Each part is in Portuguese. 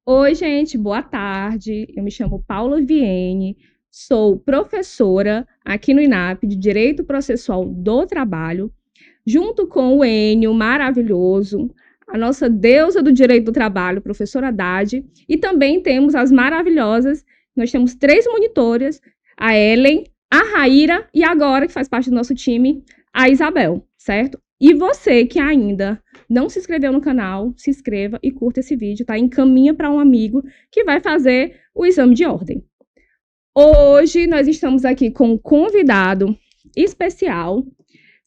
Oi, gente, boa tarde. Eu me chamo Paula Vienne, sou professora aqui no INAP de Direito Processual do Trabalho, junto com o Enio maravilhoso, a nossa deusa do direito do trabalho, professora Haddad, e também temos as maravilhosas, nós temos 3 monitoras, a Ellen, a Raíra e agora, que faz parte do nosso time, a Isabel, certo? E você que ainda não se inscreveu no canal, se inscreva e curta esse vídeo, tá? Encaminha para um amigo que vai fazer o exame de ordem. Hoje nós estamos aqui com um convidado especial,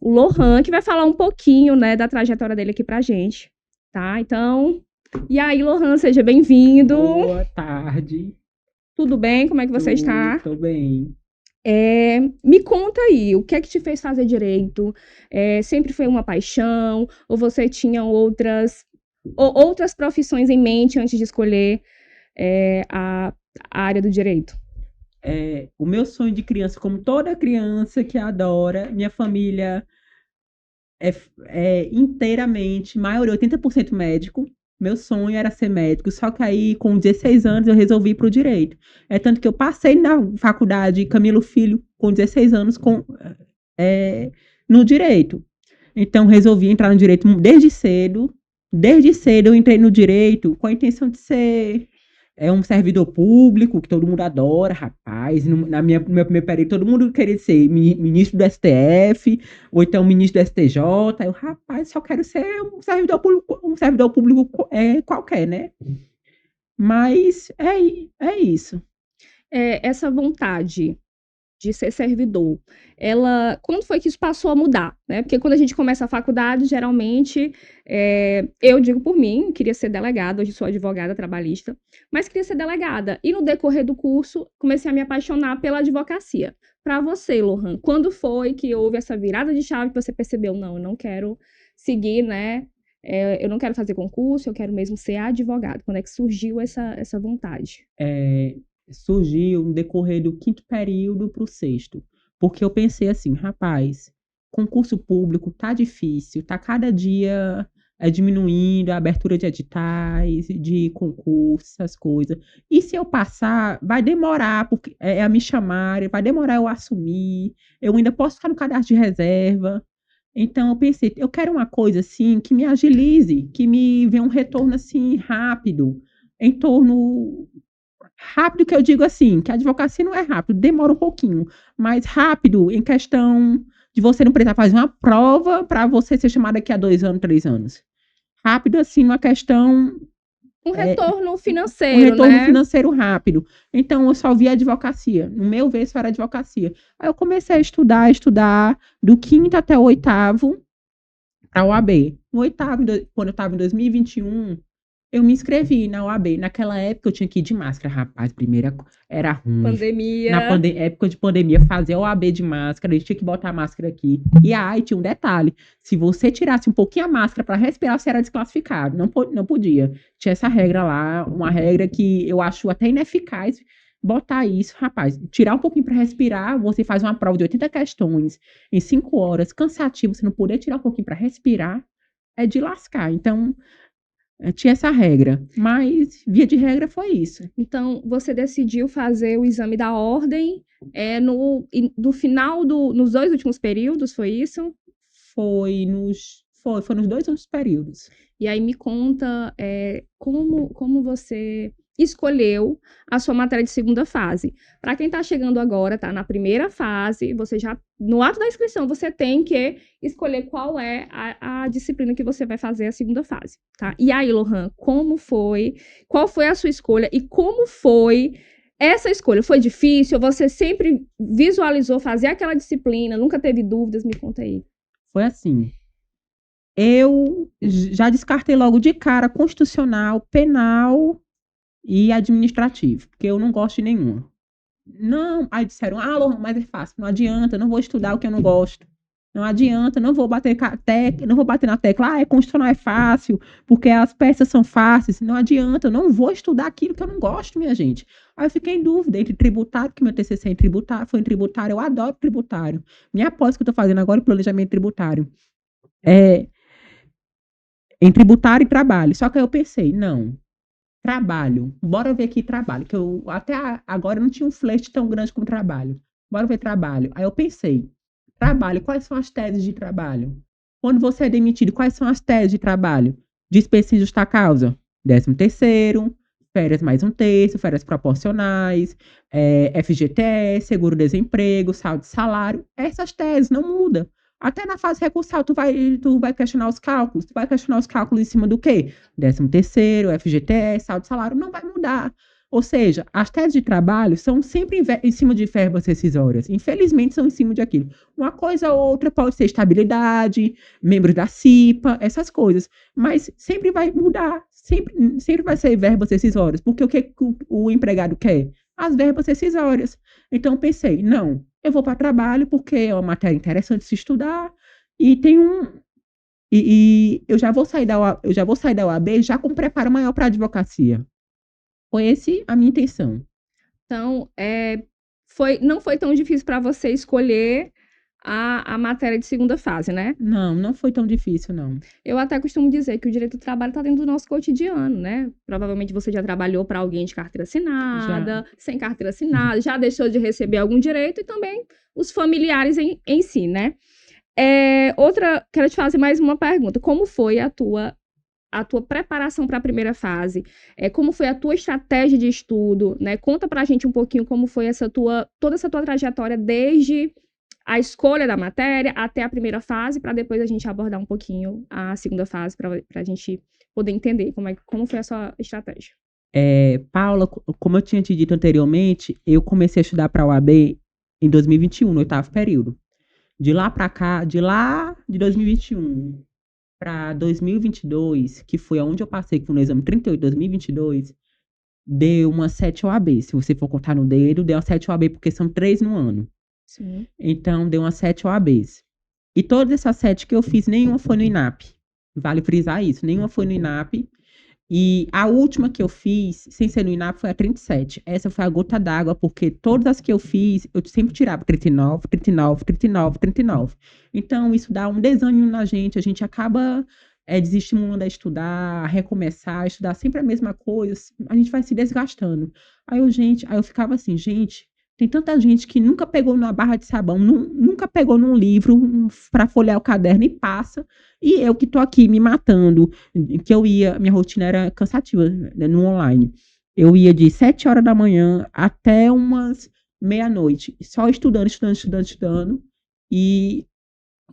o Lohan, que vai falar um pouquinho, né, da trajetória dele aqui pra gente, tá? Então, e aí, Lohan, seja bem-vindo. Boa tarde. Tudo bem? Como é que você está? Tô bem. Me conta aí, o que é que te fez fazer direito? Sempre foi uma paixão? Ou você tinha outras profissões em mente antes de escolher a área do direito? O meu sonho de criança, como toda criança que adora, minha família é inteiramente, maioria, 80% médico. Meu sonho era ser médico, só que aí, com 16 anos, eu resolvi ir para o direito. É tanto que eu passei na faculdade Camilo Filho, com 16 anos, no direito. Então, resolvi entrar no direito desde cedo. Desde cedo eu entrei no direito com a intenção de ser um servidor público, que todo mundo adora, rapaz. No meu primeiro período, todo mundo queria ser ministro do STF, ou então ministro do STJ. Eu, rapaz, só quero ser um servidor público qualquer, né? Mas é isso. Essa vontade de ser servidor, quando foi que isso passou a mudar, né? Porque quando a gente começa a faculdade, geralmente, eu digo por mim, queria ser delegada, hoje sou advogada trabalhista, mas queria ser delegada. E no decorrer do curso, comecei a me apaixonar pela advocacia. Para você, Lohan, quando foi que houve essa virada de chave que você percebeu, não, eu não quero seguir, né? Eu não quero fazer concurso, eu quero mesmo ser advogado. Quando é que surgiu essa vontade? Surgiu no decorrer do quinto período para o sexto. Porque eu pensei assim, rapaz, concurso público tá difícil, tá cada dia diminuindo a abertura de editais, de concursos, essas coisas. E se eu passar, vai demorar porque a me chamarem, vai demorar eu assumir, eu ainda posso ficar no cadastro de reserva. Então eu pensei, eu quero uma coisa assim que me agilize, que me venha um retorno assim rápido, em torno rápido que eu digo assim, que a advocacia não é rápido, demora um pouquinho, mas rápido em questão de você não precisar fazer uma prova para você ser chamado daqui a 2 anos, 3 anos. Rápido assim, uma questão, Um retorno um financeiro, retorno né? financeiro rápido. Então eu só vi a advocacia, no meu ver só era advocacia. Aí eu comecei a estudar do quinto até o oitavo para a OAB. No oitavo, quando eu estava em 2021, eu me inscrevi na OAB. Naquela época eu tinha que ir de máscara, rapaz. Primeira era ruim. Na Pandemia. época de pandemia, fazer OAB de máscara, a gente tinha que botar a máscara aqui. E aí tinha um detalhe: se você tirasse um pouquinho a máscara para respirar, você era desclassificado. Não podia. Tinha essa regra lá, uma regra que eu acho até ineficaz. Botar isso, rapaz, tirar um pouquinho para respirar, você faz uma prova de 80 questões em 5 horas, cansativo, você não poder tirar um pouquinho para respirar, é de lascar. Então, tinha essa regra, mas via de regra foi isso. Então, você decidiu fazer o exame da ordem no final nos 2 últimos períodos, foi isso? Foi nos 2 outros períodos. E aí me conta como você escolheu a sua matéria de segunda fase. Para quem está chegando agora, tá na primeira fase, você já, no ato da inscrição, você tem que escolher qual é a disciplina que você vai fazer a segunda fase, tá? E aí, Lohan, qual foi a sua escolha e como foi essa escolha? Foi difícil? Você sempre visualizou fazer aquela disciplina, nunca teve dúvidas? Me conta aí. Foi assim, eu já descartei logo de cara constitucional, penal e administrativo, porque eu não gosto de nenhuma. Não, aí disseram, Lohan, mas é fácil, não adianta, não vou estudar o que eu não gosto. Não adianta, não vou bater na tecla, é constitucional é fácil, porque as peças são fáceis. Não adianta, eu não vou estudar aquilo que eu não gosto, minha gente. Aí eu fiquei em dúvida entre tributário, que meu TCC foi em tributário, eu adoro tributário. Minha pós que eu estou fazendo agora é planejamento tributário. É, em tributário e trabalho. Só que aí eu pensei, não. Trabalho. Bora ver aqui trabalho, que eu até agora não tinha um flerte tão grande com trabalho. Bora ver trabalho. Aí eu pensei, trabalho, quais são as teses de trabalho? Quando você é demitido, quais são as teses de trabalho? Dispensa sem justa causa. 13º, férias mais um terço, férias proporcionais, FGTS, seguro-desemprego, saldo de salário. Essas teses não mudam. Até na fase recursal, tu vai questionar os cálculos. Tu vai questionar os cálculos em cima do quê? 13º, FGTS, saldo de salário, não vai mudar. Ou seja, as teses de trabalho são sempre em cima de verbas rescisórias. Infelizmente, são em cima de aquilo. Uma coisa ou outra pode ser estabilidade, membros da CIPA, essas coisas. Mas sempre vai mudar. Sempre vai ser verbas rescisórias. Porque o que o empregado quer? As verbas rescisórias. Então, pensei, não, eu vou para trabalho porque é uma matéria interessante de se estudar e tem um. E eu já vou sair da eu já vou sair da UAB já com um preparo maior para a advocacia. Foi esse a minha intenção. Então, não foi tão difícil para você escolher a matéria de segunda fase, né? Não, não foi tão difícil, não. Eu até costumo dizer que o direito do trabalho está dentro do nosso cotidiano, né? Provavelmente você já trabalhou para alguém de carteira assinada, sem carteira assinada, já deixou de receber algum direito e também os familiares em si, né? Quero te fazer mais uma pergunta. Como foi a tua preparação para a primeira fase? Como foi a tua estratégia de estudo, né? Conta pra gente um pouquinho como foi toda essa tua trajetória desde a escolha da matéria até a primeira fase, para depois a gente abordar um pouquinho a segunda fase, para a gente poder entender como foi a sua estratégia. Paula, como eu tinha te dito anteriormente, eu comecei a estudar para a UAB em 2021, no 8º período. De lá para cá, de 2021 para 2022, que foi onde eu passei, que foi no exame 38 de 2022, deu umas 7 OAB. Se você for contar no dedo, deu umas 7 OAB, porque são 3 no ano. Sim. Então, deu umas 7 OABs. E todas essas 7 que eu fiz, nenhuma foi no INAP. Vale frisar isso, nenhuma foi no INAP. E a última que eu fiz, sem ser no INAP, foi a 37. Essa foi a gota d'água, porque todas as que eu fiz, eu sempre tirava 39, 39, 39, 39. Então, isso dá um desânimo na gente, a gente acaba desestimulando a estudar, a recomeçar, a estudar sempre a mesma coisa, a gente vai se desgastando. Aí eu ficava assim, gente, tem tanta gente que nunca pegou numa barra de sabão, nunca pegou num livro para folhear o caderno e passa, e eu que tô aqui me matando, minha rotina era cansativa, né, no online. Eu ia de 7 horas da manhã até umas meia-noite, só estudando, estudando, estudando, estudando, e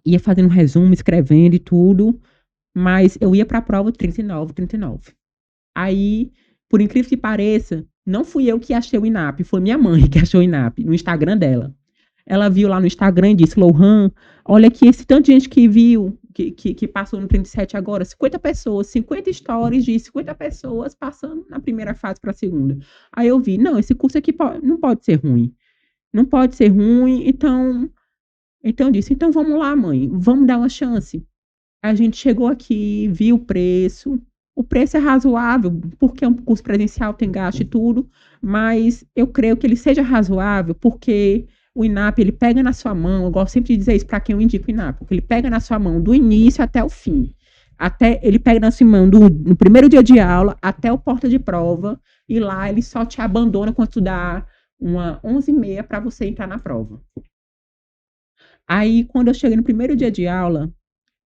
ia fazendo resumo, escrevendo e tudo, mas eu ia para a prova 39, 39. Aí, por incrível que pareça, não fui eu que achei o INAP, foi minha mãe que achou o INAP no Instagram dela. Ela viu lá no Instagram e disse, Lohan, olha aqui esse tanto de gente que viu, que passou no 37 agora, 50 pessoas, 50 stories de 50 pessoas passando na primeira fase para a segunda. Aí eu vi, não, esse curso aqui não pode ser ruim. Não pode ser ruim, então eu disse, então vamos lá, mãe, vamos dar uma chance. A gente chegou aqui, viu o preço é razoável, porque é um curso presencial, tem gasto e tudo, mas eu creio que ele seja razoável, porque o INAP, ele pega na sua mão, eu gosto sempre de dizer isso para quem eu indico o INAP, porque ele pega na sua mão do início até o fim. Ele pega na sua mão no primeiro dia de aula até o porta de prova, e lá ele só te abandona quando tu dá uma 11h30 para você entrar na prova. Aí, quando eu cheguei no primeiro dia de aula,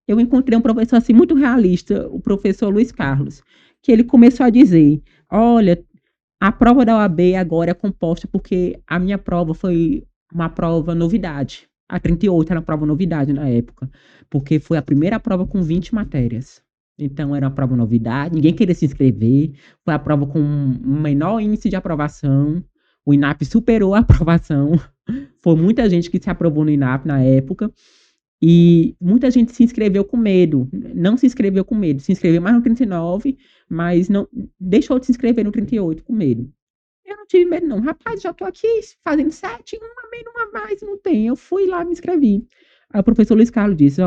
eu encontrei um professor assim muito realista, o professor Luiz Carlos, que ele começou a dizer, olha, a prova da OAB agora é composta porque a minha prova foi uma prova novidade. A 38 era uma prova novidade na época, porque foi a primeira prova com 20 matérias. Então era uma prova novidade, ninguém queria se inscrever, foi a prova com um menor índice de aprovação, o INAP superou a aprovação, foi muita gente que se aprovou no INAP na época, e muita gente se inscreveu com medo, não se inscreveu com medo, se inscreveu mais no 39, mas não deixou de se inscrever no 38 com medo. Eu não tive medo não, rapaz, já tô aqui fazendo 7, uma menos, uma mais, não tem. Eu fui lá, me inscrevi. Aí o professor Luiz Carlos disse,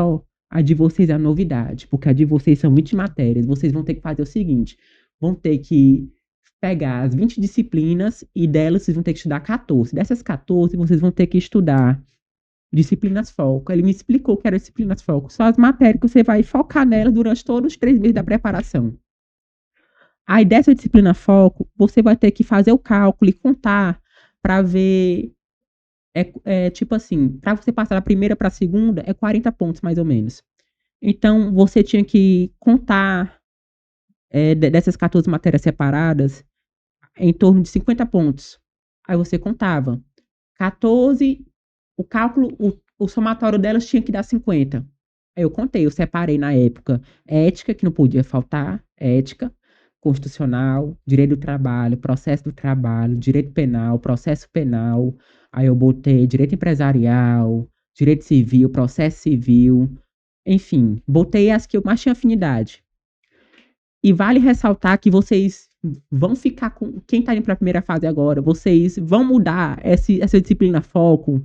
a de vocês é a novidade, porque a de vocês são 20 matérias, vocês vão ter que fazer o seguinte, vão ter que pegar as 20 disciplinas e delas vocês vão ter que estudar 14. Dessas 14, vocês vão ter que estudar disciplinas foco. Ele me explicou que eram disciplinas foco. São as matérias que você vai focar nelas durante todos os 3 meses da preparação. Aí dessa disciplina foco, você vai ter que fazer o cálculo e contar para ver. Tipo assim, para você passar da primeira para a segunda, é 40 pontos mais ou menos. Então, você tinha que contar dessas 14 matérias separadas em torno de 50 pontos. Aí você contava. 14, o somatório delas tinha que dar 50. Aí eu contei, eu separei na época ética, que não podia faltar, ética, constitucional, direito do trabalho, processo do trabalho, direito penal, processo penal. Aí eu botei direito empresarial, direito civil, processo civil, enfim, botei as que eu mais tinha afinidade. E vale ressaltar que vocês vão ficar com. Quem tá indo pra primeira fase agora, vocês vão mudar essa disciplina foco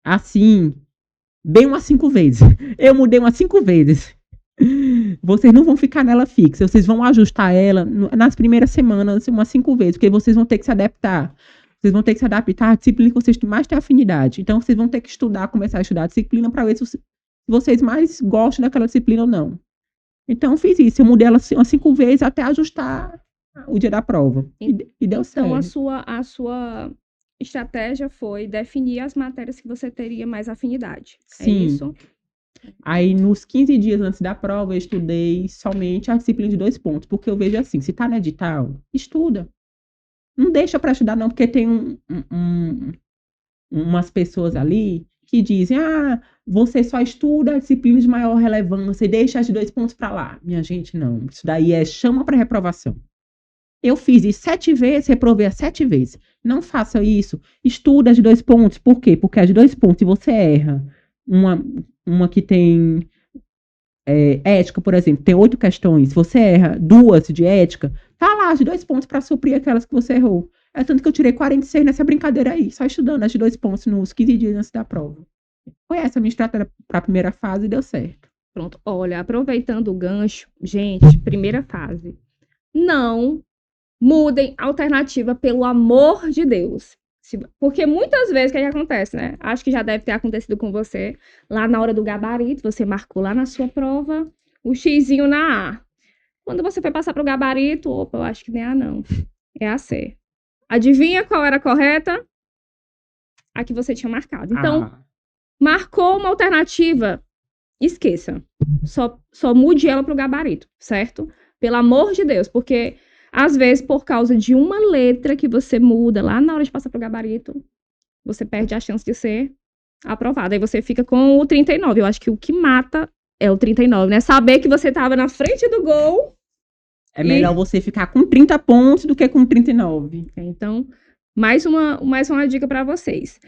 assim, bem umas 5 vezes. Eu mudei umas 5 vezes. Vocês não vão ficar nela fixa, vocês vão ajustar ela nas primeiras semanas umas 5 vezes, porque vocês vão ter que se adaptar. Vocês vão ter que se adaptar à disciplina que vocês mais têm afinidade. Então, vocês vão ter que estudar, começar a estudar a disciplina para ver se vocês mais gostam daquela disciplina ou não. Então, eu fiz isso. Eu mudei ela umas 5 vezes até ajustar o dia da prova. E deu certo. Então, a sua estratégia foi definir as matérias que você teria mais afinidade. Sim. É isso? Aí, nos 15 dias antes da prova, eu estudei somente a disciplina de 2 pontos. Porque eu vejo assim, se tá no edital, estuda. Não deixa para estudar não, porque tem umas pessoas ali que dizem, você só estuda a disciplina de maior relevância e deixa as de 2 pontos para lá. Minha gente, não. Isso daí chama para reprovação. Eu fiz isso 7 vezes, reprovei as 7 vezes. Não faça isso. Estuda as de 2 pontos. Por quê? Porque as de 2 pontos, se você erra, uma que tem ética, por exemplo, tem 8 questões. Se você erra 2 de ética, tá lá as de 2 pontos para suprir aquelas que você errou. É tanto que eu tirei 46 nessa brincadeira aí, só estudando as de 2 pontos nos 15 dias antes da prova. Foi essa a minha estratégia para a primeira fase e deu certo. Pronto. Olha, aproveitando o gancho, gente, primeira fase. Não mudem a alternativa, pelo amor de Deus. Porque muitas vezes o que acontece, né? Acho que já deve ter acontecido com você. Lá na hora do gabarito, você marcou lá na sua prova o xizinho na A. Quando você foi passar para o gabarito, opa, eu acho que nem A não. É a C. Adivinha qual era a correta? A que você tinha marcado. Então, marcou uma alternativa, esqueça. Só mude ela para o gabarito, certo? Pelo amor de Deus, porque às vezes, por causa de uma letra que você muda lá na hora de passar para o gabarito, você perde a chance de ser aprovado. Aí você fica com o 39. Eu acho que o que mata é o 39, né? Saber que você estava na frente do gol. É melhor você ficar com 30 pontos do que com 39. Então, mais uma dica para vocês.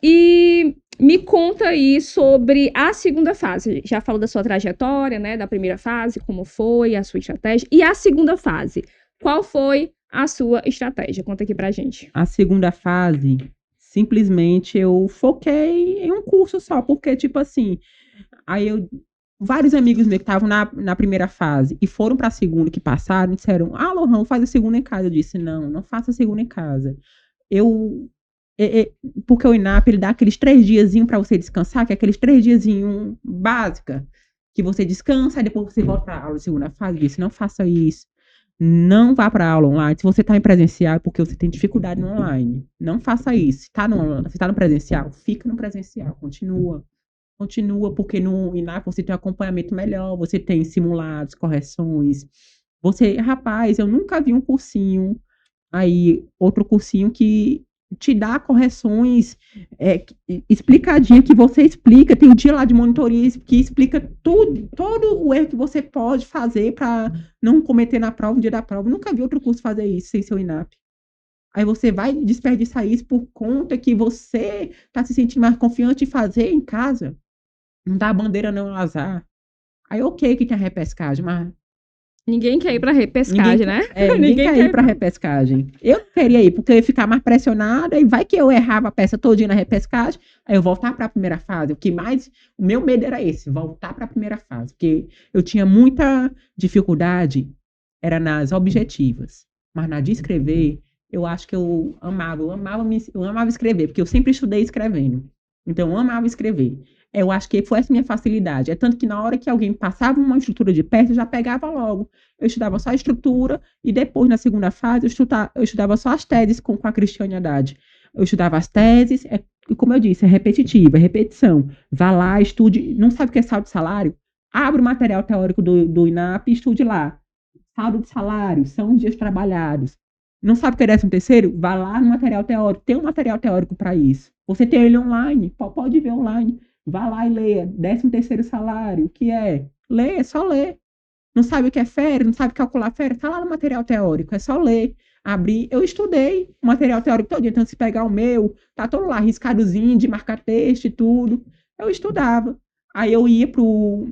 E me conta aí sobre a segunda fase. Já falou da sua trajetória, né? Da primeira fase, como foi a sua estratégia. E a segunda fase, qual foi a sua estratégia? Conta aqui pra gente. A segunda fase, simplesmente eu foquei em um curso só, porque, tipo assim, vários amigos meus que estavam na primeira fase e foram para a segunda, que passaram, disseram, Lohan, faz a segunda em casa. Eu disse, não faça a segunda em casa. Porque o INAP, ele dá aqueles 3 diazinhos para você descansar, que é aqueles 3 diazinhos básica, que você descansa, e depois você volta para a aula de segunda fase. Eu disse, não faça isso. Não vá para aula online. Se você está em presencial, é porque você tem dificuldade no online. Não faça isso. Se tá no presencial, fica no presencial. Continua, porque no INAP você tem um acompanhamento melhor, você tem simulados, correções. Rapaz, eu nunca vi um cursinho outro cursinho que te dá correções explicadinha, que você explica, tem um dia lá de monitoria que explica todo o erro que você pode fazer para não cometer na prova, no dia da prova. Eu nunca vi outro curso fazer isso sem ser o INAP. Aí você vai desperdiçar isso por conta que você tá se sentindo mais confiante em fazer em casa. Não dá bandeira não ao azar. Aí ok que tem a repescagem, mas ninguém quer ir pra repescagem, né? Ninguém quer ir pra repescagem. Eu queria ir, porque eu ia ficar mais pressionada, e vai que eu errava a peça todinha na repescagem, aí eu voltar pra primeira fase. O meu medo era esse, voltar pra primeira fase, porque eu tinha muita dificuldade, era nas objetivas, mas na de escrever, eu acho que eu amava escrever, porque eu sempre estudei escrevendo. Então, eu amava escrever. Eu acho que foi essa minha facilidade. É tanto que na hora que alguém passava uma estrutura de peça, eu já pegava logo. Eu estudava só a estrutura e depois, na segunda fase, eu estudava só as teses com a Cristiane Haddad. Eu estudava as teses, e como eu disse, é repetitiva, é repetição. Vá lá, estude. Não sabe o que é saldo de salário? Abre o material teórico do INAP e estude lá. Saldo de salário, são os dias trabalhados. Não sabe o que é 13º? Vá lá no material teórico. Tem um material teórico para isso. Você tem ele online, pode ver online. Vá lá e leia. 13º salário, o que é? Lê, é só ler. Não sabe o que é férias, não sabe calcular férias? Está lá no material teórico, é só ler. Abrir. Eu estudei o material teórico todo dia, então se pegar o meu, tá todo lá, riscadozinho de marcar texto e tudo. Eu estudava. Aí eu ia pro...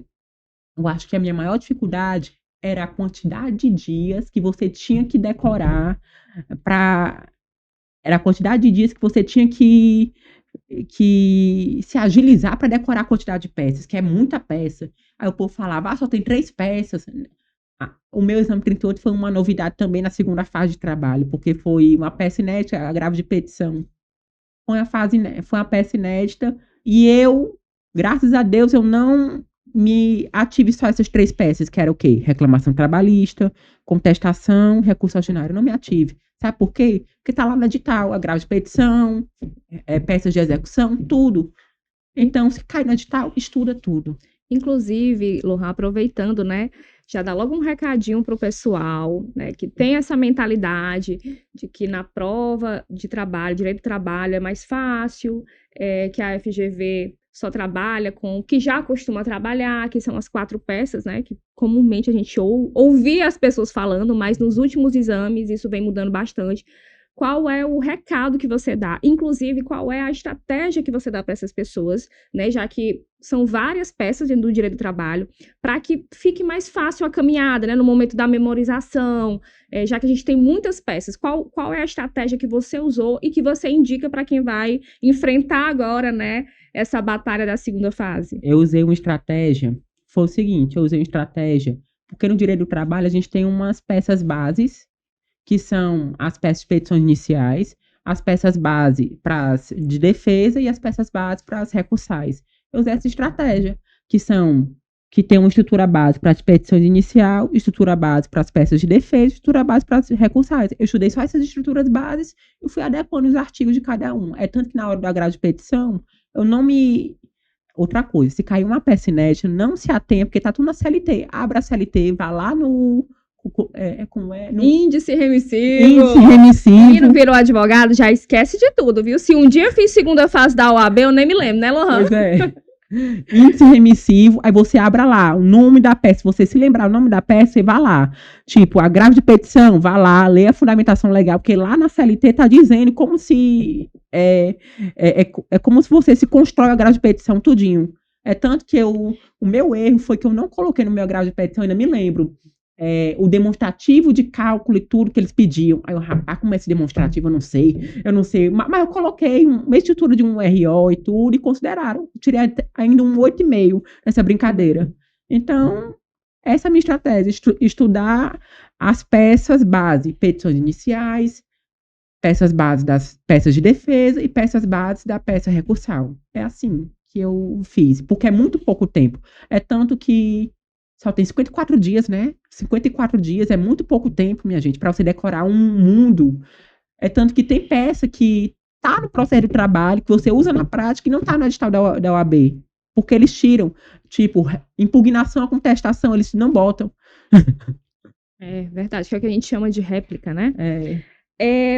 Eu acho que a minha maior dificuldade era a quantidade de dias que você tinha que decorar para... Era a quantidade de dias que você tinha que se agilizar para decorar a quantidade de peças, que é muita peça. Aí o povo falava, só tem 3 peças. O meu exame 38 foi uma novidade também na segunda fase de trabalho, porque foi uma peça inédita, a grave de petição. Foi uma peça inédita e eu, graças a Deus, eu não me ative só essas 3 peças, que era o quê? Reclamação trabalhista, contestação, recurso ordinário. Eu não me ative. Sabe por quê? Porque tá lá no edital, a grave de petição, peças de execução, tudo. Então, se cai no edital, estuda tudo. Inclusive, Lohan, aproveitando, né, já dá logo um recadinho para o pessoal, né, que tem essa mentalidade de que na prova de trabalho, direito do trabalho é mais fácil, que a FGV só trabalha com o que já costuma trabalhar, que são as 4 peças, né, que comumente a gente ouvia as pessoas falando, mas nos últimos exames isso vem mudando bastante. Qual é o recado que você dá? Inclusive, qual é a estratégia que você dá para essas pessoas, né? Já que são várias peças dentro do direito do trabalho, para que fique mais fácil a caminhada, né? No momento da memorização, já que a gente tem muitas peças. Qual é a estratégia que você usou e que você indica para quem vai enfrentar agora, né? Essa batalha da segunda fase? Eu usei uma estratégia, foi o seguinte, porque no direito do trabalho a gente tem umas peças bases, que são as peças de petições iniciais, as peças base de defesa e as peças base para as recursais. Eu usei essa estratégia, que tem uma estrutura base para as petições inicial, estrutura base para as peças de defesa, estrutura base para as recursais. Eu estudei só essas estruturas bases e fui adequando os artigos de cada um. É tanto que na hora da grade de petição, eu não me... Outra coisa, se cair uma peça inédita, não se atenha, porque tá tudo na CLT. Abra a CLT, vá lá no índice remissivo. Índice remissivo. E não virou advogado, já esquece de tudo, viu? Se um dia eu fiz segunda fase da OAB, eu nem me lembro, né, Lohan? Pois é. Índice remissivo, aí você abra lá o nome da peça. Se você se lembrar o nome da peça, você vai lá. Tipo, a grave de petição, vá lá, lê a fundamentação legal, porque lá na CLT tá dizendo como se... É como se você se constrói a grave de petição tudinho. É tanto que o meu erro foi que eu não coloquei no meu grave de petição, ainda me lembro. O demonstrativo de cálculo e tudo que eles pediam. Aí eu, rapaz, como é esse demonstrativo? Eu não sei. Mas eu coloquei uma estrutura de um RO e tudo, e consideraram. Tirei ainda um 8,5 nessa brincadeira. Então, essa é a minha estratégia. Estudar as peças base, petições iniciais, peças base das peças de defesa e peças base da peça recursal. É assim que eu fiz, porque é muito pouco tempo. É tanto que só tem 54 dias, né? 54 dias é muito pouco tempo, minha gente, para você decorar um mundo. É tanto que tem peça que tá no processo de trabalho, que você usa na prática e não tá no edital da OAB. Porque eles tiram, tipo, impugnação à contestação, eles não botam. É verdade, que é o que a gente chama de réplica, né?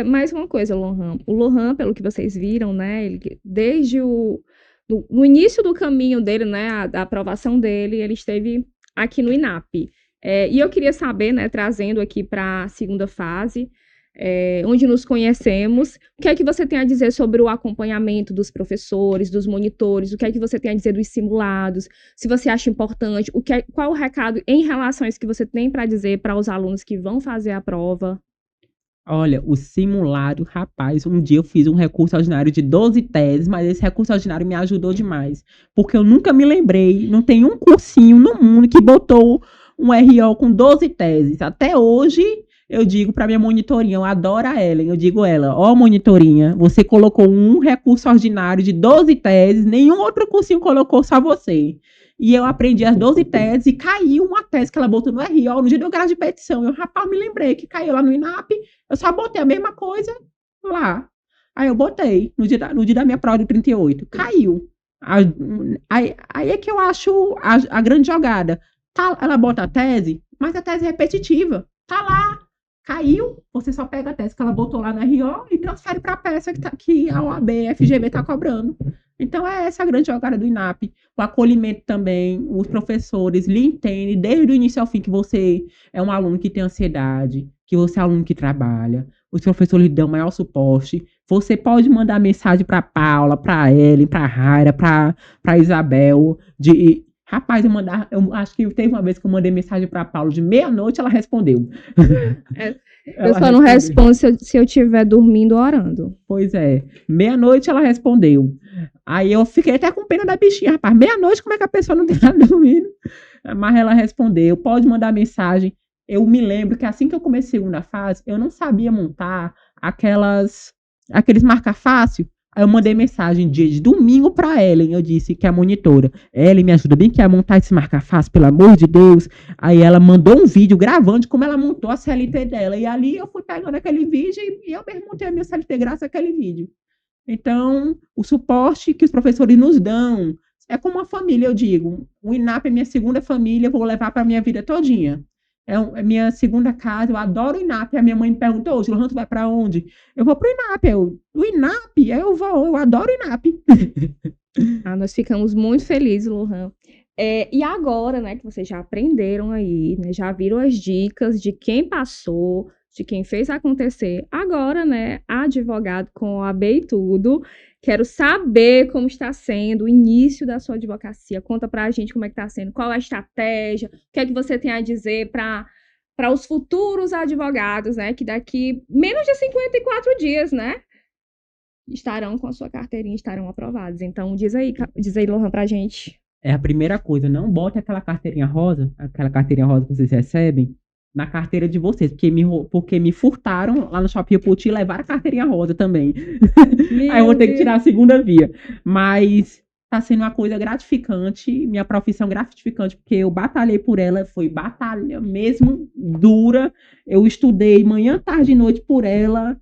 Mais uma coisa, Lohan. O Lohan, pelo que vocês viram, né? Ele, desde no início do caminho dele, né? Da aprovação dele, ele esteve aqui no INAP. E eu queria saber, né, trazendo aqui para a segunda fase, onde nos conhecemos, o que é que você tem a dizer sobre o acompanhamento dos professores, dos monitores, o que é que você tem a dizer dos simulados, se você acha importante, qual o recado em relação a isso que você tem para dizer para os alunos que vão fazer a prova? Olha, o simulado, rapaz, um dia eu fiz um recurso ordinário de 12 teses, mas esse recurso ordinário me ajudou demais, porque eu nunca me lembrei, não tem um cursinho no mundo que botou um RO com 12 teses. Até hoje, Eu digo pra minha monitorinha, eu adoro a Ellen, eu digo ela, ó monitorinha, você colocou um recurso ordinário de 12 teses, nenhum outro cursinho colocou, só você. E eu aprendi as 12 teses e caiu uma tese que ela botou no RO no dia do grau de petição. Eu, rapaz, me lembrei que caiu lá no INAP, eu só botei a mesma coisa lá. Aí eu botei, no dia da minha prova de 38, caiu. Aí é que eu acho a grande jogada. Tá, ela bota a tese, mas a tese é repetitiva. Tá lá, caiu, você só pega a tese que ela botou lá no RO e transfere para a peça que a OAB, a FGV está cobrando. Então é essa a grande jogada do INAP. O acolhimento também, os professores lhe entendem desde o início ao fim que você é um aluno que tem ansiedade, que você é um aluno que trabalha. Os professores lhe dão maior suporte. Você pode mandar mensagem para Paula, para Ellen, para Raira, para Isabel, rapaz, eu acho que teve uma vez que eu mandei mensagem para Paula de meia-noite, ela respondeu. Eu só não respondo se eu estiver dormindo ou orando. Pois é, meia-noite ela respondeu. Aí eu fiquei até com pena da bichinha, rapaz. Meia-noite, como é que a pessoa não está dormindo? Mas ela respondeu, pode mandar mensagem. Eu me lembro que assim que eu comecei a segunda fase, eu não sabia montar aqueles marca fácil. Aí eu mandei mensagem dia de domingo pra Ellen. Eu disse que é a monitora. Ellen, me ajuda bem que a montar esse marca fácil, pelo amor de Deus. Aí ela mandou um vídeo gravando de como ela montou a CLT dela. E ali eu fui pegando aquele vídeo e eu mesmo montei a minha CLT graças àquele vídeo. Então, o suporte que os professores nos dão é como uma família, eu digo. O INAP é minha segunda família, eu vou levar para a minha vida todinha. É minha segunda casa, eu adoro o INAP. A minha mãe me perguntou, Lohan, tu vai para onde? Eu vou para o INAP. O INAP? Eu adoro o INAP. Nós ficamos muito felizes, Lohan. E agora, né, que vocês já aprenderam aí, né, já viram as dicas de quem passou, de quem fez acontecer. Agora, né, advogado com a AB e tudo, quero saber como está sendo o início da sua advocacia. Conta pra gente como é que está sendo, qual é a estratégia, o que é que você tem a dizer para os futuros advogados, né, que daqui menos de 54 dias, né, estarão com a sua carteirinha, estarão aprovados. Então, diz aí, Lohan, pra gente. É a primeira coisa, não bote aquela carteirinha rosa que vocês recebem, na carteira de vocês, porque me furtaram lá no Shopping Put e levaram a carteirinha rosa também. Aí eu vou ter que tirar a segunda via. Mas tá sendo uma coisa gratificante, minha profissão gratificante, porque eu batalhei por ela, foi batalha mesmo dura. Eu estudei manhã, tarde e noite por ela,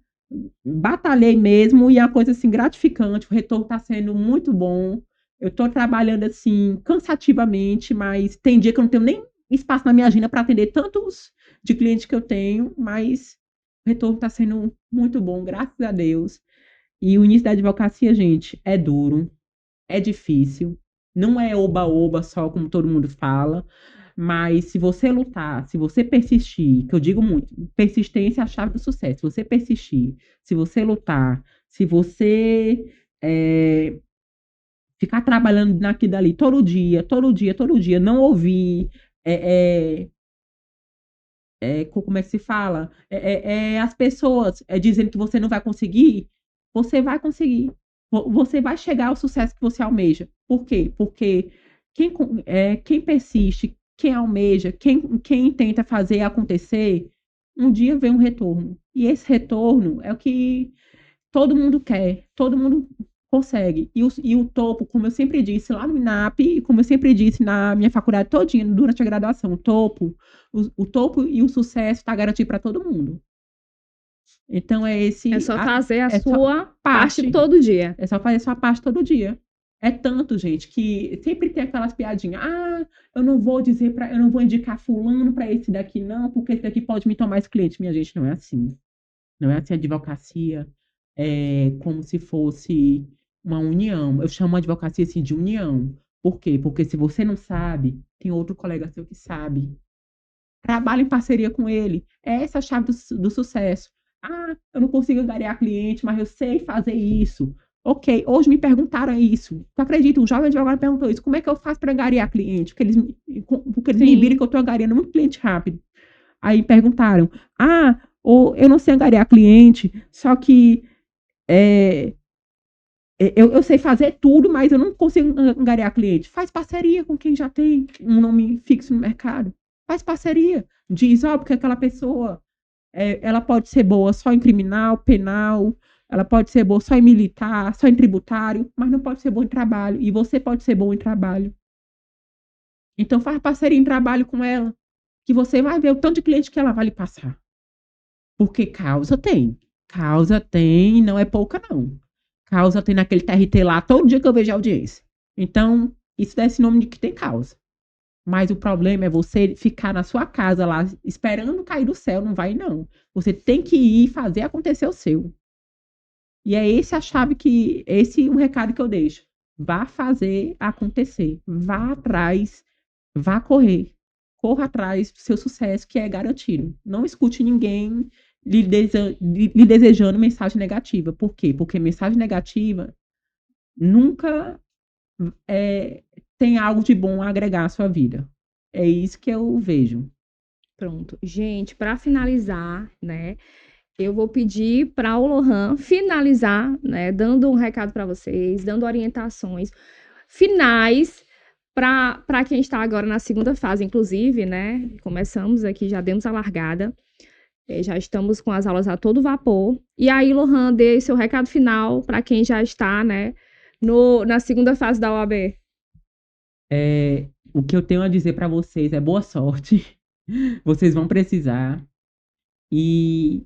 batalhei mesmo, e é uma coisa assim gratificante, o retorno tá sendo muito bom. Eu tô trabalhando assim cansativamente, mas tem dia que eu não tenho nem espaço na minha agenda para atender tantos de clientes que eu tenho, mas o retorno está sendo muito bom, graças a Deus. E o início da advocacia, gente, é duro, é difícil, não é oba-oba só como todo mundo fala, mas se você lutar, se você persistir, que eu digo muito, persistência é a chave do sucesso. Se você persistir, se você lutar, se você ficar trabalhando naquilo dali todo dia, não ouvir, como é que se fala? As pessoas dizendo que você não vai conseguir, você vai conseguir. Você vai chegar ao sucesso que você almeja. Por quê? Porque quem persiste, quem almeja, quem tenta fazer acontecer, um dia vem um retorno. E esse retorno é o que todo mundo quer, todo mundo consegue. E o topo, como eu sempre disse lá no INAP, e como eu sempre disse na minha faculdade todinha, durante a graduação, o topo e o sucesso está garantido para todo mundo. Então é só fazer a sua parte todo dia. É só fazer a sua parte todo dia. É tanto, gente, que sempre tem aquelas piadinhas. Eu não vou indicar fulano para esse daqui não, porque esse daqui pode me tomar esse cliente. Minha gente, não é assim. Não é assim. A advocacia é como se fosse uma união. Eu chamo a advocacia assim de união. Por quê? Porque se você não sabe, tem outro colega seu que sabe. Trabalha em parceria com ele. Essa é a chave do sucesso. Eu não consigo angariar cliente, mas eu sei fazer isso. Ok, hoje me perguntaram isso. Tu acredita? Um jovem advogado perguntou isso. Como é que eu faço para angariar cliente? Porque eles me viram que eu estou angariando muito cliente rápido. Aí perguntaram, eu não sei angariar cliente, só que eu sei fazer tudo, mas eu não consigo angariar cliente. Faz parceria com quem já tem um nome fixo no mercado. Faz parceria. Diz, porque aquela pessoa Ela pode ser boa só em criminal, penal, ela pode ser boa só em militar, só em tributário, mas não pode ser boa em trabalho. E você pode ser bom em trabalho. Então faz parceria em trabalho com ela, que você vai ver o tanto de cliente que ela vai lhe passar. Porque causa tem. Causa tem, não é pouca, não. Causa tem naquele TRT lá todo dia que eu vejo a audiência. Então, isso dá esse nome de que tem causa. Mas o problema é você ficar na sua casa lá, esperando cair do céu. Não vai, não. Você tem que ir fazer acontecer o seu. E é esse a chave que... Esse o recado que eu deixo. Vá fazer acontecer. Vá atrás. Vá correr. Corra atrás do seu sucesso, que é garantido. Não escute ninguém lhe desejando mensagem negativa. Por quê? Porque mensagem negativa nunca tem algo de bom a agregar à sua vida. É isso que eu vejo. Pronto. Gente, para finalizar, né, eu vou pedir para o Lohan finalizar, né, dando um recado para vocês, dando orientações finais para quem está agora na segunda fase, inclusive, né? Começamos aqui, já demos a largada, já estamos com as aulas a todo vapor. E aí, Lohan, dê seu recado final para quem já está, né, na segunda fase da OAB. O que eu tenho a dizer para vocês é boa sorte. Vocês vão precisar. E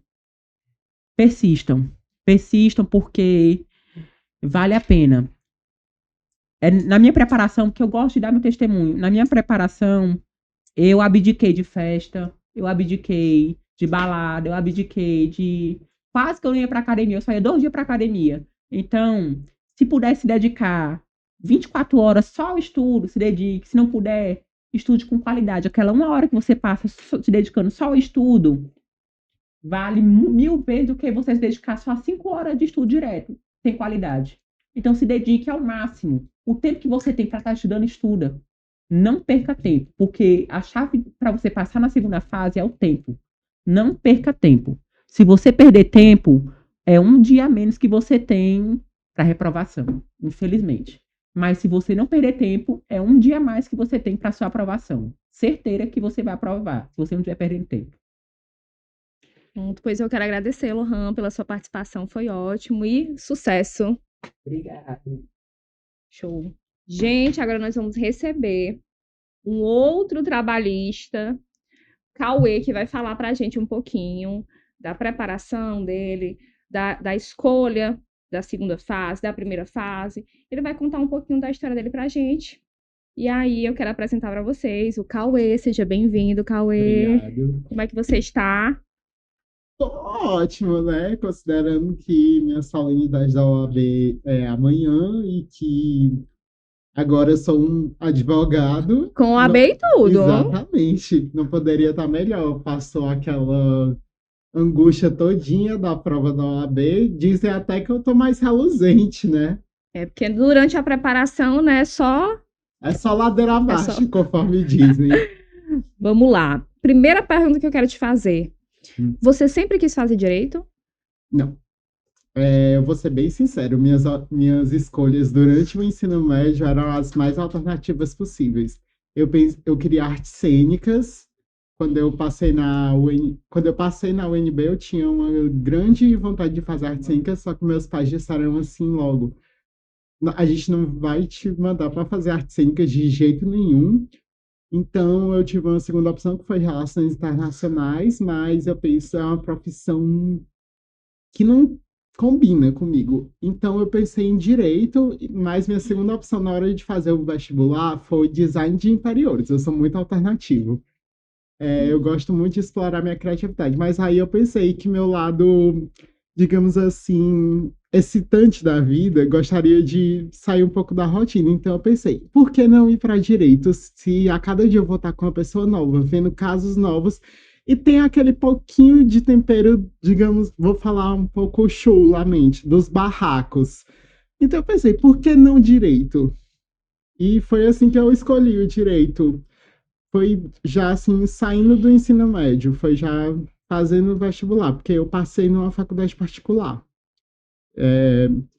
persistam. Persistam porque vale a pena. Na minha preparação, porque eu gosto de dar meu testemunho, na minha preparação, eu abdiquei de festa, eu abdiquei de balada, eu abdiquei de... Quase que eu não ia pra academia, eu só ia 2 dias pra academia. Então, se puder se dedicar 24 horas só ao estudo, se dedique. Se não puder, estude com qualidade. Aquela 1 hora que você passa se dedicando só ao estudo, vale 1000 vezes do que você se dedicar só a 5 horas de estudo direto, sem qualidade. Então, se dedique ao máximo. O tempo que você tem para estar estudando, estuda. Não perca tempo, porque a chave para você passar na segunda fase é o tempo. Não perca tempo. Se você perder tempo, é 1 dia a menos que você tem para reprovação, infelizmente. Mas se você não perder tempo, é 1 dia a mais que você tem para sua aprovação. Certeira que você vai aprovar, se você não estiver perdendo tempo. Pois eu quero agradecer, Lohan, pela sua participação, foi ótimo e sucesso. Obrigado. Show. Gente, agora nós vamos receber um outro trabalhista, Cauê, que vai falar para a gente um pouquinho da preparação dele, da escolha da segunda fase, da primeira fase. Ele vai contar um pouquinho da história dele para a gente. E aí eu quero apresentar para vocês o Cauê. Seja bem-vindo, Cauê. Obrigado. Como é que você está? Tô ótimo, né? Considerando que minha solenidade da OAB é amanhã e que agora eu sou um advogado. Com a B e tudo. Exatamente. Não poderia estar melhor. Passou aquela angústia todinha da prova da OAB. Dizem até que eu tô mais reluzente, né? É porque durante a preparação, né, É só ladeira É abaixo, só- conforme dizem. Vamos lá. Primeira pergunta que eu quero te fazer. Hum. Você sempre quis fazer direito? Não. Eu vou ser bem sincero, minhas escolhas durante o ensino médio eram as mais alternativas possíveis. Eu queria artes cênicas. Quando eu passei na UNB, eu tinha uma grande vontade de fazer artes cênicas, só que meus pais disseram assim logo: A gente não vai te mandar para fazer artes cênicas de jeito nenhum." Então, eu tive uma segunda opção, que foi Relações Internacionais, mas eu penso é uma profissão que não combina comigo. Então, eu pensei em Direito, mas minha segunda opção na hora de fazer o vestibular foi Design de Interiores. Eu sou muito alternativo. Eu gosto muito de explorar minha criatividade, mas aí eu pensei que meu lado, digamos assim, excitante da vida, gostaria de sair um pouco da rotina. Então eu pensei, por que não ir para direito se a cada dia eu vou estar com uma pessoa nova, vendo casos novos e tem aquele pouquinho de tempero, digamos, vou falar um pouco chulamente, dos barracos. Então eu pensei, por que não direito? E foi assim que eu escolhi o direito. Foi já assim, saindo do ensino médio, foi já fazendo vestibular, porque eu passei numa faculdade particular.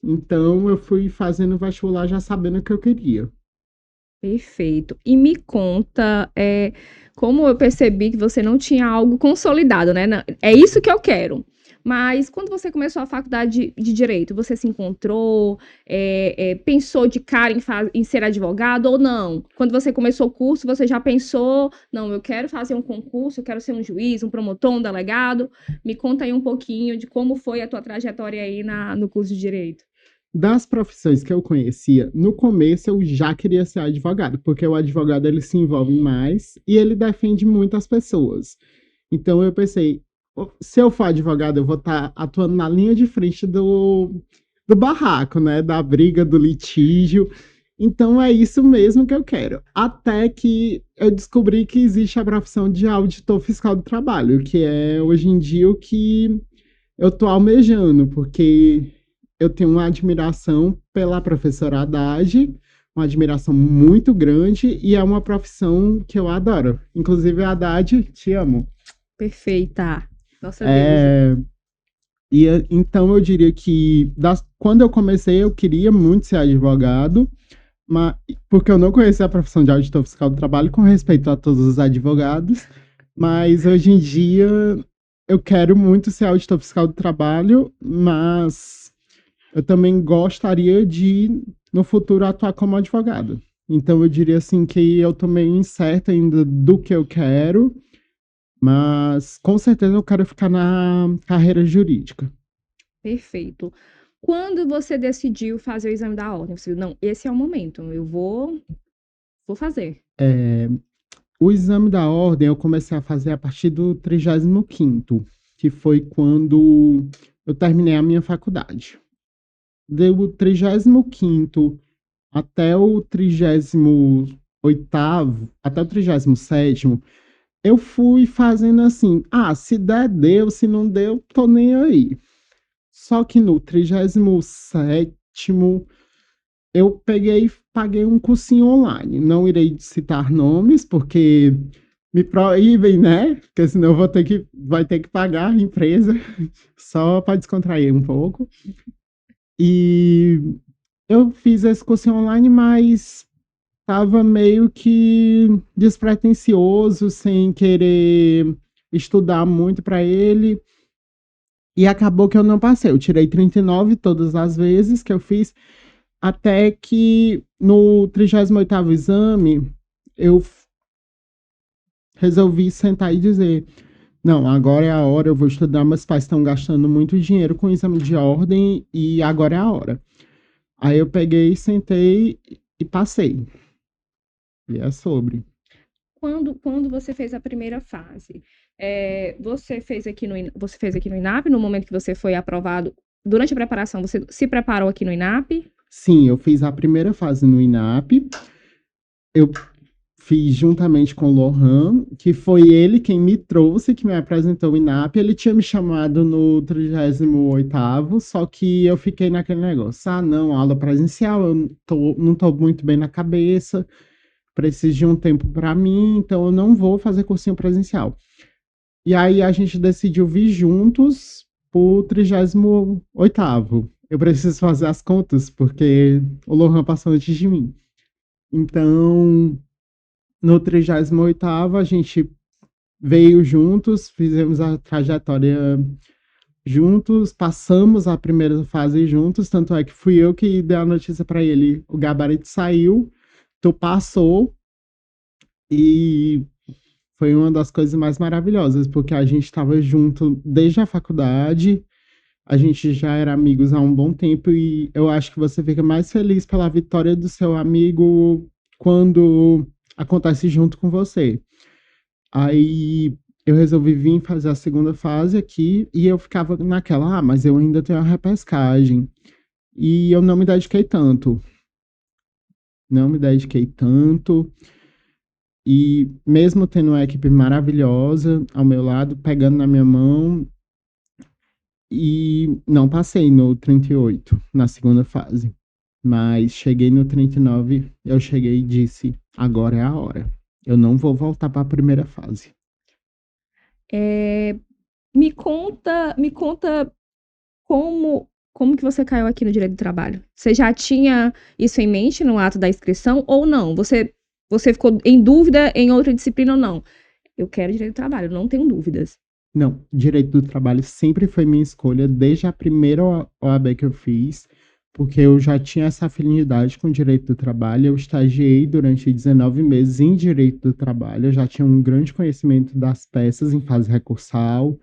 Então eu fui fazendo vestibular já sabendo o que eu queria. Perfeito. E me conta, como eu percebi que você não tinha algo consolidado, né? É isso que eu quero. Mas quando você começou a faculdade de Direito, você se encontrou, pensou de cara em ser advogado ou não? Quando você começou o curso, você já pensou, não, eu quero fazer um concurso, eu quero ser um juiz, um promotor, um delegado? Me conta aí um pouquinho de como foi a tua trajetória aí no curso de Direito. Das profissões que eu conhecia, no começo eu já queria ser advogado, porque o advogado ele se envolve mais e ele defende muitas pessoas. Então eu pensei, se eu for advogado, eu vou estar atuando na linha de frente do barraco, né? Da briga, do litígio. Então é isso mesmo que eu quero. Até que eu descobri que existe a profissão de auditor fiscal do trabalho, que é hoje em dia o que eu estou almejando, porque eu tenho uma admiração pela professora Haddad, uma admiração muito grande, e é uma profissão que eu adoro. Inclusive, Haddad, te amo. Perfeita. Nossa Deus. Então, eu diria que quando eu comecei, eu queria muito ser advogado, porque eu não conhecia a profissão de auditor fiscal do trabalho, com respeito a todos os advogados, mas hoje em dia eu quero muito ser auditor fiscal do trabalho, mas eu também gostaria de, no futuro, atuar como advogado. Então, eu diria assim que eu tô meio incerta ainda do que eu quero, mas com certeza eu quero ficar na carreira jurídica. Perfeito. Quando você decidiu fazer o exame da ordem? Você disse, não, esse é o momento, eu vou fazer. O exame da ordem eu comecei a fazer a partir do 35º, que foi quando eu terminei a minha faculdade. Do 35º até o 38º, até o 37º, eu fui fazendo assim, se der, deu, se não deu, tô nem aí. Só que no 37º, eu peguei e paguei um cursinho online. Não irei citar nomes, porque me proíbem, né? Porque senão eu vai ter que pagar a empresa, só para descontrair um pouco. E eu fiz esse cursinho online, mas estava meio que despretensioso, sem querer estudar muito para ele. E acabou que eu não passei. Eu tirei 39 todas as vezes que eu fiz, até que no 38º exame eu resolvi sentar e dizer: não, agora é a hora, eu vou estudar, meus pais estão gastando muito dinheiro com o exame de ordem e agora é a hora. Aí eu peguei, sentei e passei. E é sobre. Quando você fez a primeira fase, você fez aqui no INAP, no momento que você foi aprovado, durante a preparação, você se preparou aqui no INAP? Sim, eu fiz a primeira fase no INAP. Eu fiz juntamente com o Lohan, que foi ele quem me trouxe, que me apresentou o INAP. Ele tinha me chamado no 38º, só que eu fiquei naquele negócio. Não, aula presencial, eu não tô muito bem na cabeça, preciso de um tempo para mim, então eu não vou fazer cursinho presencial. E aí a gente decidiu vir juntos pro 38º. Eu preciso fazer as contas, porque o Lohan passou antes de mim. Então, no 38º, a gente veio juntos, fizemos a trajetória juntos, passamos a primeira fase juntos, tanto é que fui eu que dei a notícia para ele. O gabarito saiu, tu passou, e foi uma das coisas mais maravilhosas, porque a gente estava junto desde a faculdade, a gente já era amigos há um bom tempo, e eu acho que você fica mais feliz pela vitória do seu amigo quando acontece junto com você. Aí eu resolvi vir fazer a segunda fase aqui, e eu ficava naquela, mas eu ainda tenho a repescagem. E eu não me dediquei tanto. Não me dediquei tanto. E mesmo tendo uma equipe maravilhosa ao meu lado, pegando na minha mão, e não passei no 38, na segunda fase. Mas cheguei no 39, eu cheguei e disse, agora é a hora. Eu não vou voltar para a primeira fase. Me conta como que você caiu aqui no Direito do Trabalho. Você já tinha isso em mente no ato da inscrição ou não? Você você ficou em dúvida em outra disciplina ou não? Eu quero direito do trabalho, não tenho dúvidas. Não, direito do trabalho sempre foi minha escolha, desde a primeira OAB que eu fiz, porque eu já tinha essa afinidade com direito do trabalho. Eu estagiei durante 19 meses em direito do trabalho, eu já tinha um grande conhecimento das peças em fase recursal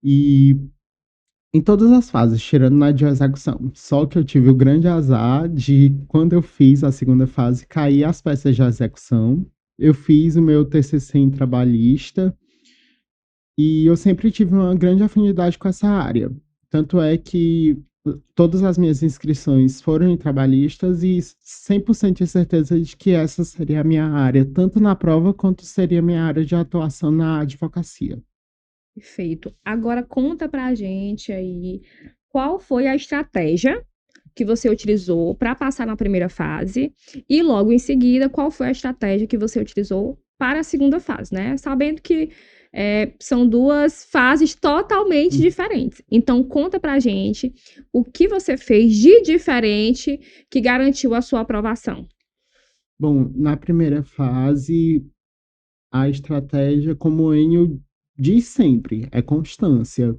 e em todas as fases, tirando na de execução. Só que eu tive o grande azar de, quando eu fiz a segunda fase, cair as peças de execução. Eu fiz o meu TCC em trabalhista e eu sempre tive uma grande afinidade com essa área. Tanto é que todas as minhas inscrições foram em trabalhistas e 100% de certeza de que essa seria a minha área, tanto na prova quanto seria a minha área de atuação na advocacia. Perfeito. Agora conta pra gente aí qual foi a estratégia que você utilizou para passar na primeira fase e logo em seguida qual foi a estratégia que você utilizou para a segunda fase, né? Sabendo que são duas fases totalmente diferentes. Então conta pra gente o que você fez de diferente que garantiu a sua aprovação. Bom, na primeira fase, a estratégia, como o Enio diz sempre, é constância.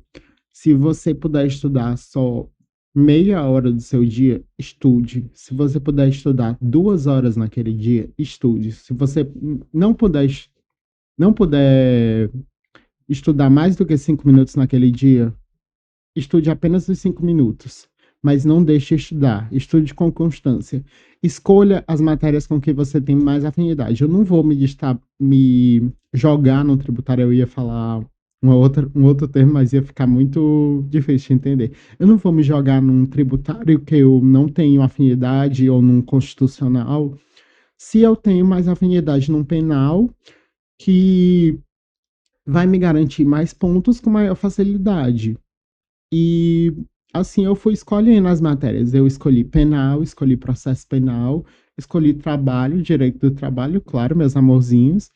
Se você puder estudar só meia hora do seu dia, estude. Se você puder estudar 2 horas naquele dia, estude. Se você não puder estudar mais do que 5 minutos naquele dia, estude apenas os 5 minutos. Mas não deixe de estudar. Estude com constância. Escolha as matérias com que você tem mais afinidade. Eu não vou me jogar no tributário, eu ia falar um outro termo, mas ia ficar muito difícil de entender. Eu não vou me jogar num tributário que eu não tenho afinidade ou num constitucional, se eu tenho mais afinidade num penal, que vai me garantir mais pontos com maior facilidade. E assim eu fui escolhendo as matérias. Eu escolhi penal, escolhi processo penal, escolhi trabalho, direito do trabalho, claro, meus amorzinhos.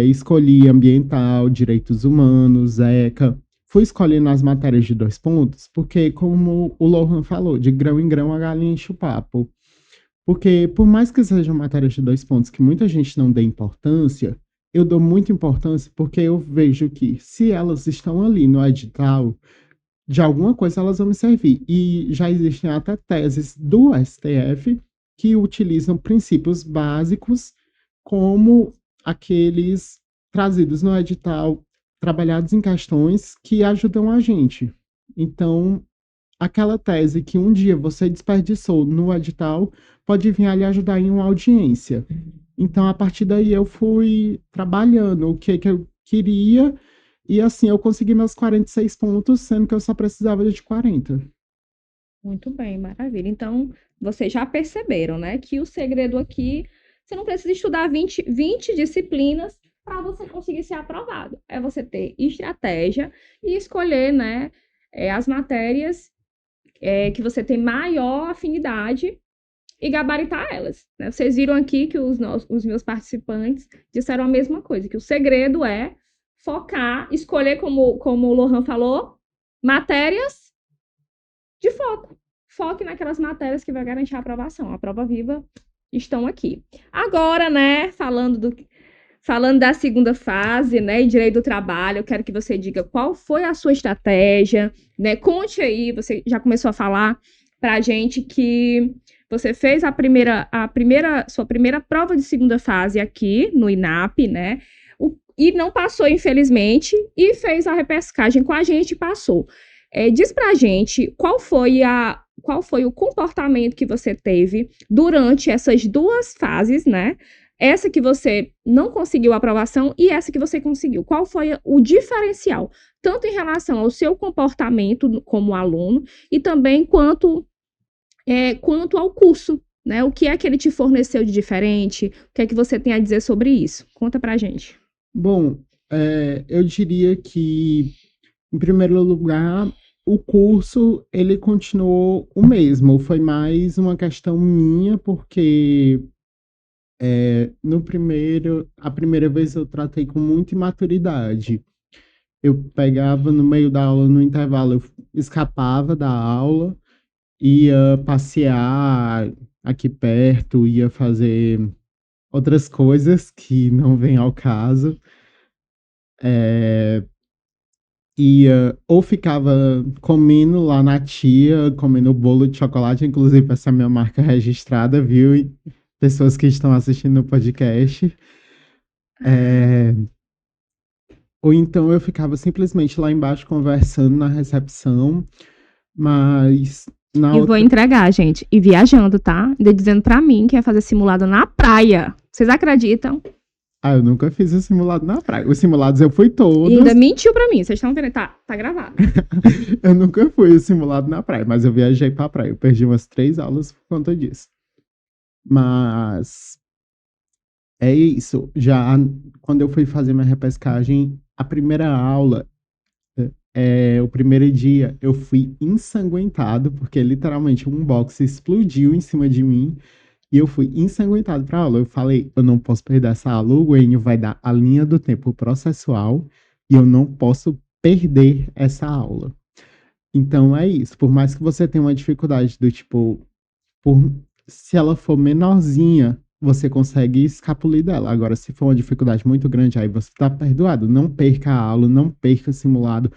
Escolhi ambiental, direitos humanos, ECA. Fui escolhendo as matérias de 2 pontos, porque, como o Lohan falou, de grão em grão a galinha enche o papo. Porque, por mais que sejam matérias de 2 pontos que muita gente não dê importância, eu dou muita importância porque eu vejo que, se elas estão ali no edital, de alguma coisa elas vão me servir. E já existem até teses do STF que utilizam princípios básicos como aqueles trazidos no edital, trabalhados em questões que ajudam a gente. Então, aquela tese que um dia você desperdiçou no edital pode vir a lhe ajudar em uma audiência. Então, a partir daí, eu fui trabalhando o que eu queria e, assim, eu consegui meus 46 pontos, sendo que eu só precisava de 40. Muito bem, maravilha. Então, vocês já perceberam, né, que o segredo aqui, você não precisa estudar 20 disciplinas para você conseguir ser aprovado. É você ter estratégia e escolher, né, as matérias que você tem maior afinidade e gabaritar elas, né? Vocês viram aqui que os meus participantes disseram a mesma coisa, que o segredo é focar, escolher, como o Lohan falou, matérias de foco. Foque naquelas matérias que vai garantir a aprovação. A prova viva estão aqui. Agora, né, falando da segunda fase, né, em direito do trabalho, eu quero que você diga qual foi a sua estratégia, né? Conte aí, você já começou a falar pra gente que você fez sua primeira prova de segunda fase aqui no INAP, né? E não passou, infelizmente, e fez a repescagem com a gente e passou. Diz pra gente qual foi o comportamento que você teve durante essas duas fases, né? Essa que você não conseguiu aprovação e essa que você conseguiu. Qual foi o diferencial, tanto em relação ao seu comportamento como aluno e também quanto ao curso, né? O que é que ele te forneceu de diferente? O que é que você tem a dizer sobre isso? Conta pra gente. Bom, eu diria que, em primeiro lugar, o curso, ele continuou o mesmo. Foi mais uma questão minha, porque a primeira vez eu tratei com muita imaturidade. Eu pegava no meio da aula, no intervalo, eu escapava da aula, ia passear aqui perto, ia fazer outras coisas que não vêm ao caso. É, ia ou ficava comendo lá na tia, comendo bolo de chocolate, inclusive essa é a minha marca registrada, viu? E pessoas que estão assistindo o podcast. É, ou então eu ficava simplesmente lá embaixo conversando na recepção, mas na E vou outra. entregar, gente. E viajando, tá? De dizendo pra mim que ia fazer simulado na praia. Vocês acreditam? Ah, eu nunca fiz o simulado na praia. Os simulados eu fui E todos. ainda mentiu pra mim. Vocês estão vendo? Tá gravado. Eu nunca fui o simulado na praia, mas eu viajei pra praia. Eu perdi umas 3 aulas por conta disso. Mas é isso. Já quando eu fui fazer minha repescagem, a primeira aula, o primeiro dia, eu fui ensanguentado, porque literalmente um box explodiu em cima de mim. E eu fui ensanguentado pra aula. Eu falei, eu não posso perder essa aula. O Enio vai dar a linha do tempo processual e eu não posso perder essa aula. Então é isso. Por mais que você tenha uma dificuldade do tipo, se ela for menorzinha, você consegue escapulir dela. Agora, se for uma dificuldade muito grande, aí você tá perdoado. Não perca a aula, não perca o simulado.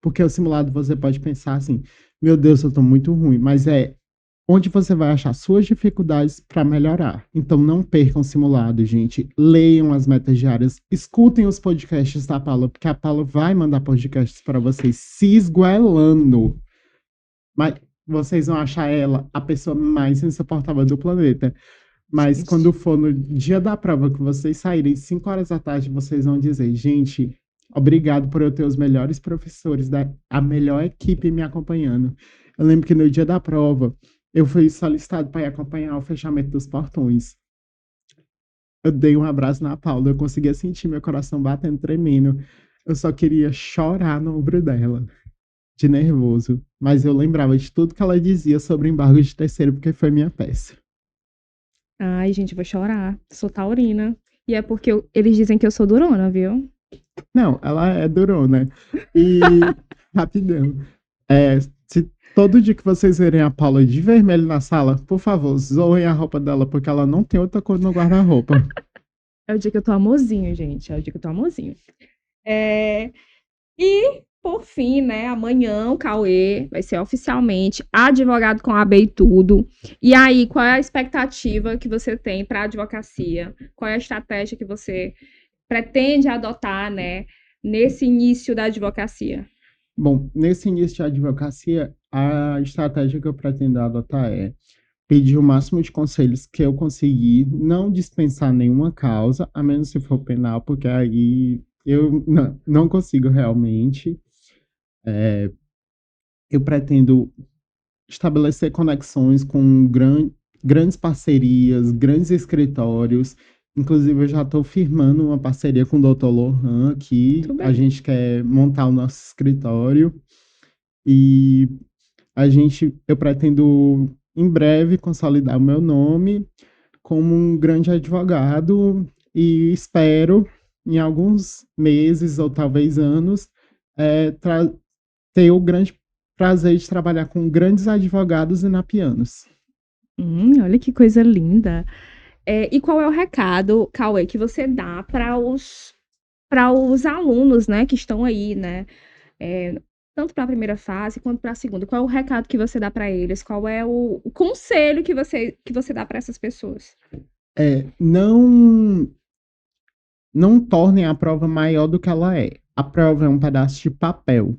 Porque o simulado você pode pensar assim, meu Deus, eu tô muito ruim. Mas é onde você vai achar suas dificuldades para melhorar. Então não percam o simulado, gente. Leiam as metas diárias, escutem os podcasts da Paula, porque a Paula vai mandar podcasts para vocês se esgoelando. Mas vocês vão achar ela a pessoa mais insuportável do planeta. Mas quando for no dia da prova, que vocês saírem 5 horas da tarde, vocês vão dizer, gente, obrigado por eu ter os melhores professores, a melhor equipe me acompanhando. Eu lembro que no dia da prova, eu fui solicitado para ir acompanhar o fechamento dos portões. Eu dei um abraço na Paula, eu conseguia sentir meu coração batendo, tremendo. Eu só queria chorar no ombro dela, de nervoso. Mas eu lembrava de tudo que ela dizia sobre embargo de terceiro, porque foi minha peça. Ai, gente, eu vou chorar. Sou taurina. E é porque eles dizem que eu sou durona, viu? Não, ela é durona. E, rapidão, se todo dia que vocês verem a Paula de vermelho na sala, por favor, zoem a roupa dela, porque ela não tem outra cor no guarda-roupa. É o dia que eu tô amorzinho, gente. É o dia que eu tô amorzinho. E, por fim, né, amanhã o Cauê vai ser oficialmente advogado com a AB e tudo. E aí, qual é a expectativa que você tem para a advocacia? Qual é a estratégia que você pretende adotar, né, nesse início da advocacia? Bom, nesse início de advocacia, a estratégia que eu pretendo adotar é pedir o máximo de conselhos que eu conseguir, não dispensar nenhuma causa, a menos se for penal, porque aí eu não consigo realmente. Eu pretendo estabelecer conexões com grandes parcerias, grandes escritórios. Inclusive, eu já estou firmando uma parceria com o Dr. Lohan aqui. Tudo bem. A gente quer montar o nosso escritório e eu pretendo em breve consolidar o meu nome como um grande advogado e espero em alguns meses ou talvez anos ter o grande prazer de trabalhar com grandes advogados inapianos. Olha que coisa linda. E qual é o recado, Cauê, que você dá para os alunos, né, que estão aí, né, tanto para a primeira fase quanto para a segunda? Qual é o recado que você dá para eles? Qual é o conselho que você dá para essas pessoas? Não tornem a prova maior do que ela é. A prova é um pedaço de papel.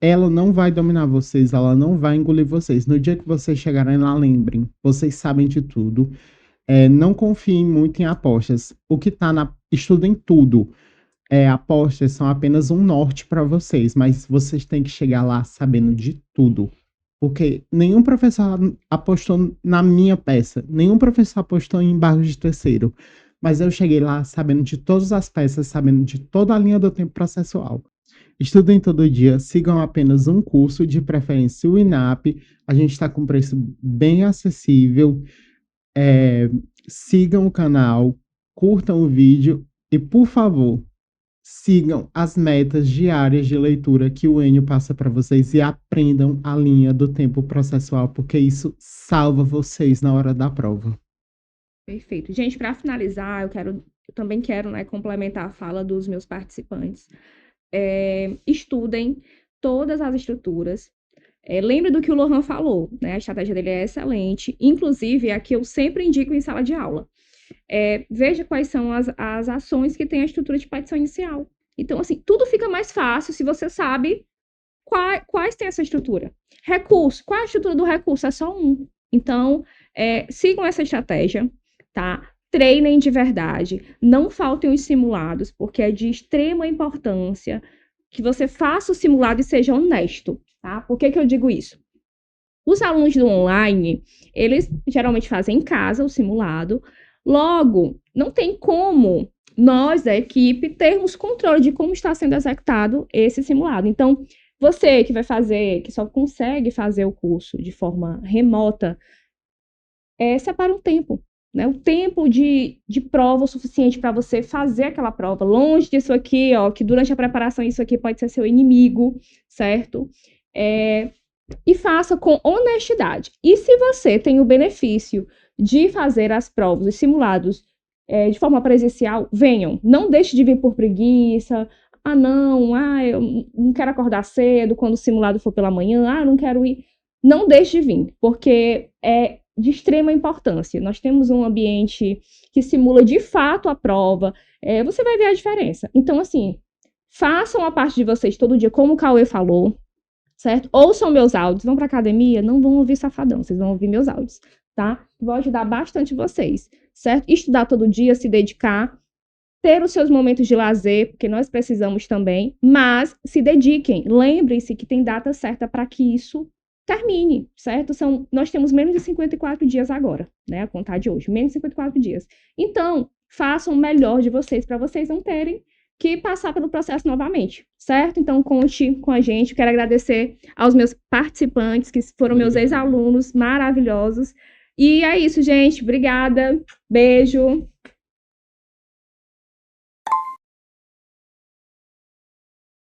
Ela não vai dominar vocês, ela não vai engolir vocês. No dia que vocês chegarem lá, lembrem, vocês sabem de tudo. Não confiem muito em apostas. O que tá estudem tudo. Apostas são apenas um norte para vocês, mas vocês têm que chegar lá sabendo de tudo. Porque nenhum professor apostou na minha peça, nenhum professor apostou em embargo de terceiro. Mas eu cheguei lá sabendo de todas as peças, sabendo de toda a linha do tempo processual. Estudem todo dia, sigam apenas um curso, de preferência o INAP. A gente está com preço bem acessível. Sigam o canal, curtam o vídeo e, por favor, sigam as metas diárias de leitura que o Enio passa para vocês e aprendam a linha do tempo processual, porque isso salva vocês na hora da prova. Perfeito. Gente, para finalizar, eu também quero, né, complementar a fala dos meus participantes. Estudem todas as estruturas. Lembre do que o Lohan falou, né? A estratégia dele é excelente. Inclusive, é a que eu sempre indico em sala de aula. Veja quais são as ações que tem a estrutura de partição inicial. Então, assim, tudo fica mais fácil se você sabe quais tem essa estrutura. Recurso. Qual é a estrutura do recurso? É só um. Então, sigam essa estratégia, tá? Treinem de verdade. Não faltem os simulados, porque é de extrema importância que você faça o simulado e seja honesto, tá? Por que eu digo isso? Os alunos do online, eles geralmente fazem em casa o simulado. Logo, não tem como nós, da equipe, termos controle de como está sendo executado esse simulado. Então, você que vai fazer, que só consegue fazer o curso de forma remota, separa um tempo, né? O tempo de prova o suficiente para você fazer aquela prova, longe disso aqui, ó, que durante a preparação isso aqui pode ser seu inimigo, certo? E faça com honestidade. E se você tem o benefício de fazer as provas, os simulados, de forma presencial, venham. Não deixe de vir por preguiça. Eu não quero acordar cedo quando o simulado for pela manhã. Eu não quero ir. Não deixe de vir, porque é de extrema importância. Nós temos um ambiente que simula de fato a prova. Você vai ver a diferença. Então, assim, façam a parte de vocês todo dia, como o Cauê falou, certo? Ouçam meus áudios. Vão para academia? Não vão ouvir Safadão, vocês vão ouvir meus áudios, tá? Vou ajudar bastante vocês, certo? Estudar todo dia, se dedicar, ter os seus momentos de lazer, porque nós precisamos também, mas se dediquem. Lembrem-se que tem data certa para que isso termine, certo? Nós temos menos de 54 dias agora, né? A contar de hoje, menos de 54 dias. Então, façam o melhor de vocês, para vocês não terem que passar pelo processo novamente, certo? Então, conte com a gente. Quero agradecer aos meus participantes, que foram meus ex-alunos maravilhosos. E é isso, gente. Obrigada. Beijo.